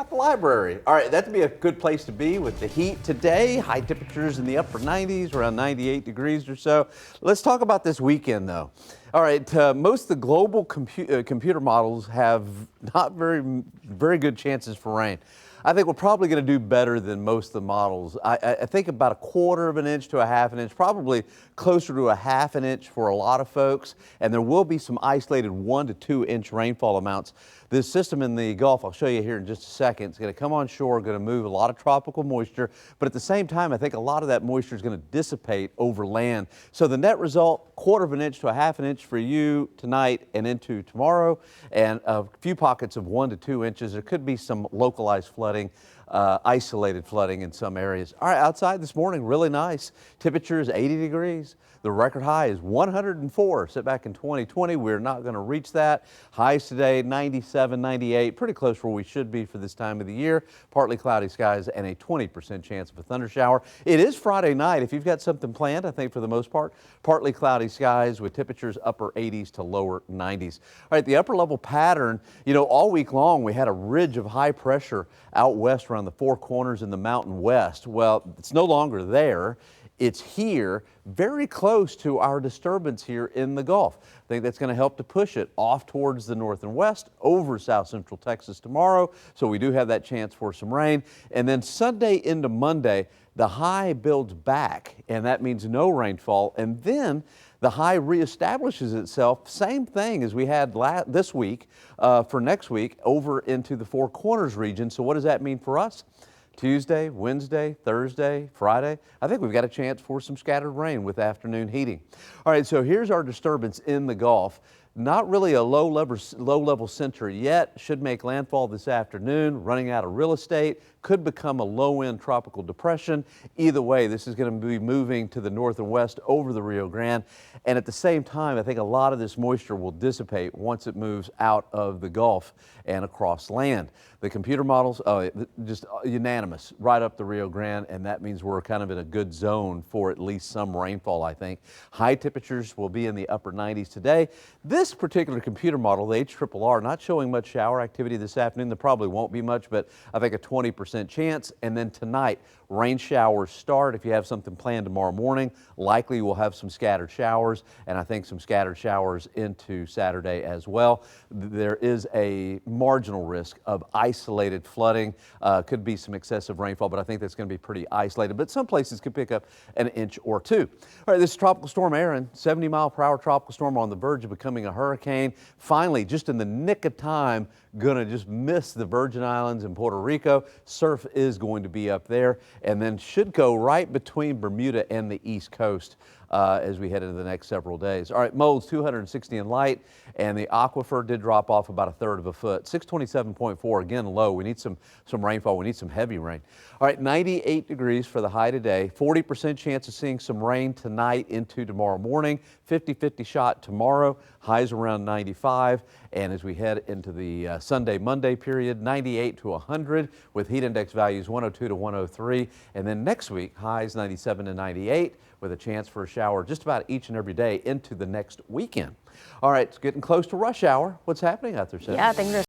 out the library. All right, that'd be a good place to be with the heat today. High temperatures in the upper 90s, around 98 degrees or so. Let's talk about this weekend, though. All right, most of the global computer models have not very good chances for rain. I think we're probably going to do better than most of the models. I think about a quarter of an inch to a half an inch, probably closer to a half an inch for a lot of folks. And there will be some isolated 1 to 2 inch rainfall amounts. This system in the Gulf, I'll show you here in just a second, it's going to come on shore, going to move a lot of tropical moisture. But at the same time, I think a lot of that moisture is going to dissipate over land. So the net result, quarter of an inch to a half an inch for you tonight and into tomorrow, and a few pockets of 1 to 2 inches. There could be some localized flooding. Isolated flooding in some areas. All right, outside this morning, really nice. Temperature is 80 degrees. The record high is 104. Set back in 2020, we're not going to reach that. Highs today, 97, 98, pretty close where we should be for this time of the year. Partly cloudy skies and a 20% chance of a thunder shower. It is Friday night. If you've got something planned, I think for the most part, partly cloudy skies with temperatures upper 80s to lower 90s. All right, the upper level pattern, all week long we had a ridge of high pressure out west around the Four Corners in the Mountain West. Well, it's no longer there. It's here, very close to our disturbance here in the Gulf. I think that's going to help to push it off towards the north and west over south central Texas tomorrow. So we do have that chance for some rain. And then Sunday into Monday, the high builds back, and that means no rainfall. And then the high reestablishes itself, same thing as we had this week for next week over into the Four Corners region. So what does that mean for us? Tuesday, Wednesday, Thursday, Friday, I think we've got a chance for some scattered rain with afternoon heating. All right, so here's our disturbance in the Gulf. Not really a low level center yet. Should make landfall this afternoon, running out of real estate. Could become a low-end tropical depression. Either way, this is going to be moving to the north and west over the Rio Grande. And at the same time, I think a lot of this moisture will dissipate once it moves out of the Gulf and across land. The computer models, just unanimous, right up the Rio Grande, and that means we're kind of in a good zone for at least some rainfall, I think. High temperatures will be in the upper 90s today. This particular computer model, the HRRR, not showing much shower activity this afternoon. There probably won't be much, but I think a 20% chance. And then tonight, rain showers start. If you have something planned tomorrow morning, likely we'll have some scattered showers, and I think some scattered showers into Saturday as well. There is a marginal risk of isolated flooding. Could be some excessive rainfall, but I think that's going to be pretty isolated. But some places could pick up an inch or two. All right, this is Tropical Storm Aaron, 70-mile-per-hour tropical storm on the verge of becoming a hurricane. Finally, just in the nick of time, going to just miss the Virgin Islands and Puerto Rico. Surf is going to be up there and then should go right between Bermuda and the East Coast as we head into the next several days. All right, molds 260 in light, and the aquifer did drop off about 1/3 of a foot. 627.4, again low. We need some rainfall. We need some heavy rain. All right, 98 degrees for the high today. 40% chance of seeing some rain tonight into tomorrow morning. 50-50 shot tomorrow. Highs around 95. And as we head into the Sunday, Monday period, 98 to 100 with heat index values 102 to 103. And then next week, highs 97 to 98 with a chance for a shower just about each and every day into the next weekend. All right, it's getting close to rush hour. What's happening out there, Sarah? Yeah, things are